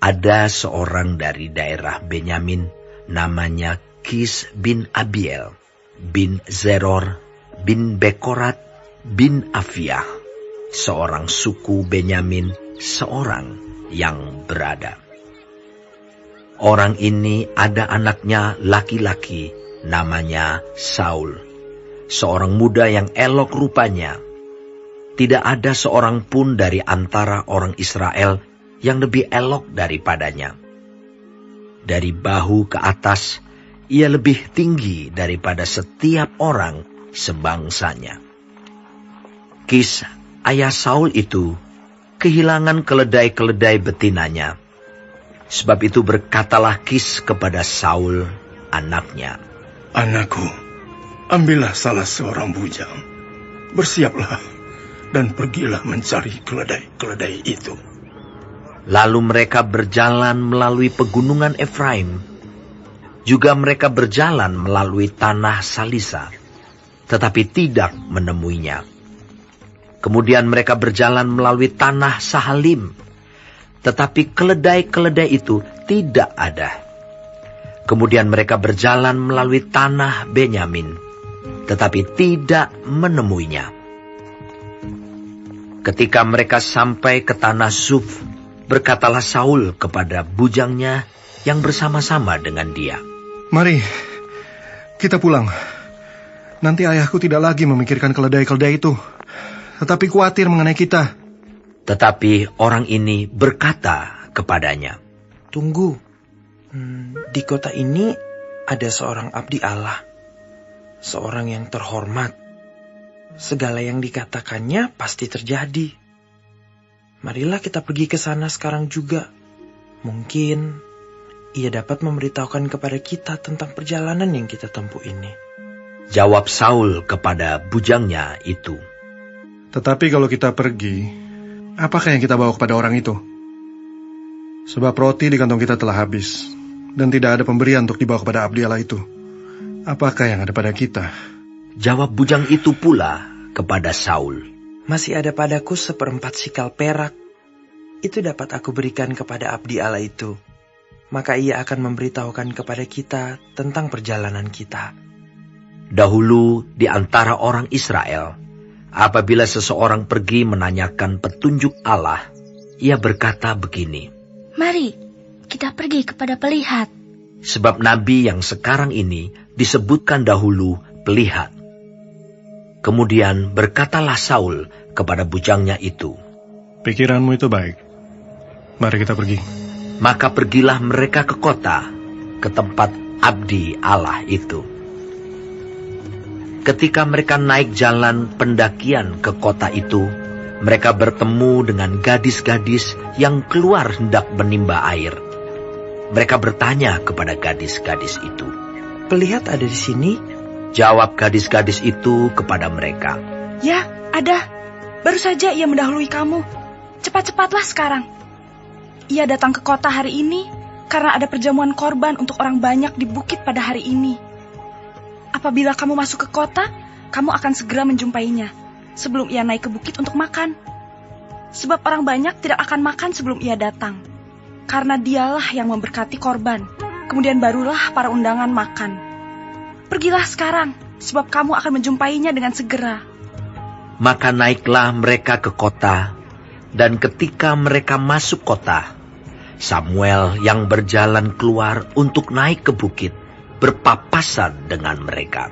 ada seorang dari daerah Benyamin, namanya Kis bin Abiel, bin Zeror, bin Bekorat, bin Afiah, seorang suku Benyamin, seorang yang berada. Orang ini ada anaknya laki-laki, namanya Saul, seorang muda yang elok rupanya. Tidak ada seorang pun dari antara orang Israel yang lebih elok daripadanya. Dari bahu ke atas, ia lebih tinggi daripada setiap orang sebangsanya. Kis, ayah Saul itu, kehilangan keledai-keledai betinanya. Sebab itu berkatalah Kis kepada Saul, anaknya, "Anakku, ambillah salah seorang bujang, bersiaplah, dan pergilah mencari keledai-keledai itu." Lalu mereka berjalan melalui pegunungan Efraim. Juga mereka berjalan melalui tanah Salisa, tetapi tidak menemuinya. Kemudian mereka berjalan melalui tanah Sahalim, tetapi keledai-keledai itu tidak ada. Kemudian mereka berjalan melalui tanah Benyamin, tetapi tidak menemuinya. Ketika mereka sampai ke tanah Zuf, berkatalah Saul kepada bujangnya yang bersama-sama dengan dia, "Mari, kita pulang. Nanti ayahku tidak lagi memikirkan keledai-keledai itu, tetapi khawatir mengenai kita." Tetapi orang ini berkata kepadanya, "Tunggu, di kota ini ada seorang abdi Allah, seorang yang terhormat. Segala yang dikatakannya pasti terjadi. Marilah kita pergi ke sana sekarang juga. Mungkin ia dapat memberitahukan kepada kita tentang perjalanan yang kita tempuh ini." Jawab Saul kepada bujangnya itu, "Tetapi kalau kita pergi, apakah yang kita bawa kepada orang itu? Sebab roti di kantong kita telah habis, dan tidak ada pemberian untuk dibawa kepada abdi Allah itu. Apakah yang ada pada kita?" Jawab bujang itu pula kepada Saul, "Masih ada padaku 1/4 sikal perak. Itu dapat aku berikan kepada abdi Allah itu. Maka ia akan memberitahukan kepada kita tentang perjalanan kita." Dahulu di antara orang Israel, apabila seseorang pergi menanyakan petunjuk Allah, ia berkata begini, "Mari, kita pergi kepada pelihat." Sebab nabi yang sekarang ini disebutkan dahulu pelihat. Kemudian berkatalah Saul kepada bujangnya itu, "Pikiranmu itu baik. Mari kita pergi." Maka pergilah mereka ke kota, ke tempat abdi Allah itu. Ketika mereka naik jalan pendakian ke kota itu, mereka bertemu dengan gadis-gadis yang keluar hendak menimba air. Mereka bertanya kepada gadis-gadis itu, "Pelihat ada di sini?" Jawab gadis-gadis itu kepada mereka, "Ya, ada. Baru saja ia mendahului kamu. Cepat-cepatlah sekarang. Ia datang ke kota hari ini karena ada perjamuan korban untuk orang banyak di bukit pada hari ini. Apabila kamu masuk ke kota, kamu akan segera menjumpainya sebelum ia naik ke bukit untuk makan. Sebab orang banyak tidak akan makan sebelum ia datang, karena dialah yang memberkati korban. Kemudian barulah para undangan makan. Pergilah sekarang, sebab kamu akan menjumpainya dengan segera." Maka naiklah mereka ke kota, dan ketika mereka masuk kota, Samuel yang berjalan keluar untuk naik ke bukit berpapasan dengan mereka.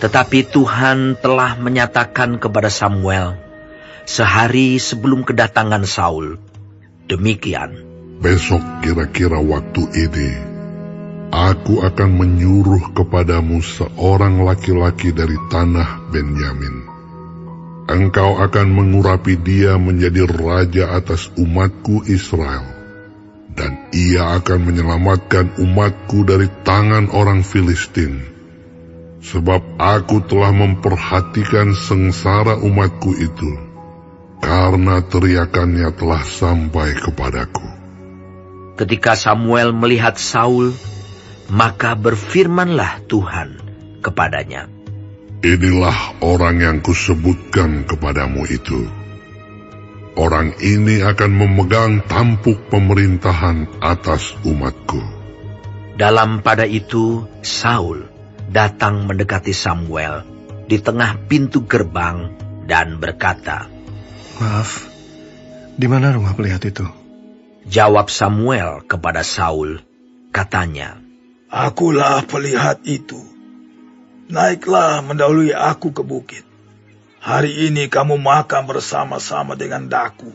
Tetapi Tuhan telah menyatakan kepada Samuel sehari sebelum kedatangan Saul, demikian, "Besok kira-kira waktu ini, aku akan menyuruh kepadamu seorang laki-laki dari tanah Benyamin. Engkau akan mengurapi dia menjadi raja atas umatku Israel, dan ia akan menyelamatkan umatku dari tangan orang Filistin. Sebab aku telah memperhatikan sengsara umatku itu, karena teriakannya telah sampai kepadaku." Ketika Samuel melihat Saul, maka berfirmanlah Tuhan kepadanya, "Inilah orang yang kusebutkan kepadamu itu. orang ini akan memegang tampuk pemerintahan atas umatku. Dalam pada itu, Saul datang mendekati Samuel di tengah pintu gerbang dan berkata, Maaf, di mana rumah pelihat itu? Jawab Samuel kepada Saul, katanya, Akulah pelihat itu. Naiklah mendahului aku ke bukit. Hari ini kamu makan bersama-sama dengan daku.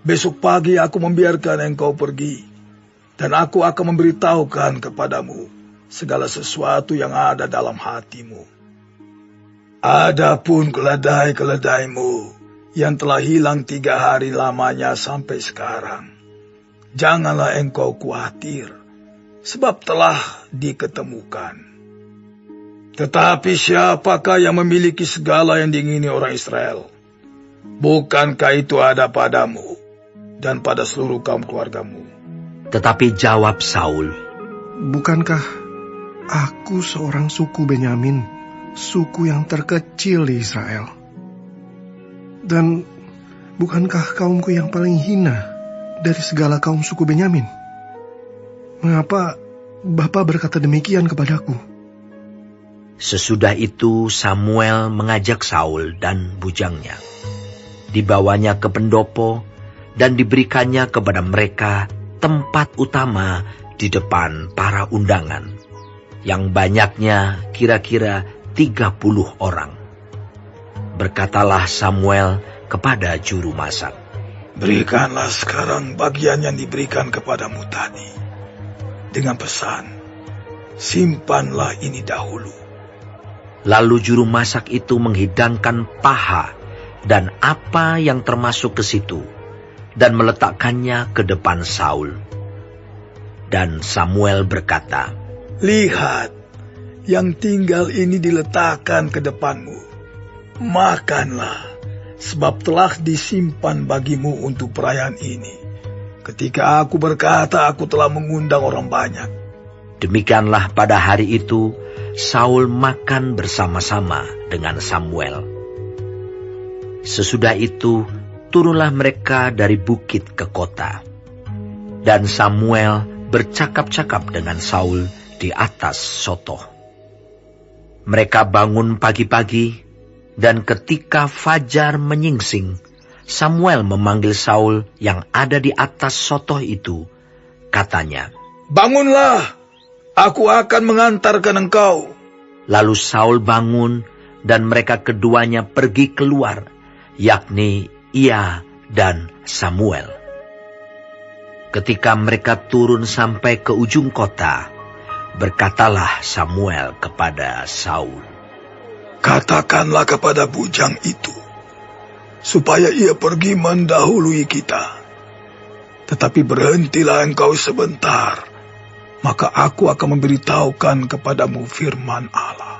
Besok pagi aku membiarkan engkau pergi, dan aku akan memberitahukan kepadamu segala sesuatu yang ada dalam hatimu. Adapun keledai-keledaimu yang telah hilang 3 hari lamanya sampai sekarang, janganlah engkau khawatir, sebab telah diketemukan. Tetapi siapakah yang memiliki segala yang diingini orang Israel? Bukankah itu ada padamu dan pada seluruh kaum keluargamu? Tetapi jawab Saul, Bukankah aku seorang suku Benyamin, suku yang terkecil di Israel? Dan bukankah kaumku yang paling hina dari segala kaum suku Benyamin? Mengapa Bapa berkata demikian kepadaku? Sesudah itu Samuel mengajak Saul dan bujangnya. Dibawanya ke pendopo dan diberikannya kepada mereka tempat utama di depan para undangan, yang banyaknya kira-kira 30 orang. Berkatalah Samuel kepada juru masak, Berikanlah sekarang bagian yang diberikan kepadamu tadi, dengan pesan, simpanlah ini dahulu. Lalu juru masak itu menghidangkan paha dan apa yang termasuk ke situ, dan meletakkannya ke depan Saul. Dan Samuel berkata, Lihat, yang tinggal ini diletakkan ke depanmu. Makanlah, sebab telah disimpan bagimu untuk perayaan ini. Ketika aku berkata, aku telah mengundang orang banyak. Demikianlah pada hari itu, Saul makan bersama-sama dengan Samuel. Sesudah itu, turunlah mereka dari bukit ke kota. Dan Samuel bercakap-cakap dengan Saul di atas sotoh. Mereka bangun pagi-pagi, dan ketika fajar menyingsing, Samuel memanggil Saul yang ada di atas sotoh itu. Katanya, Bangunlah! Aku akan mengantarkan engkau. Lalu Saul bangun dan mereka keduanya pergi keluar, yakni ia dan Samuel. Ketika mereka turun sampai ke ujung kota, berkatalah Samuel kepada Saul, Katakanlah kepada bujang itu, supaya ia pergi mendahului kita. Tetapi berhentilah engkau sebentar, maka aku akan memberitahukan kepadamu firman Allah.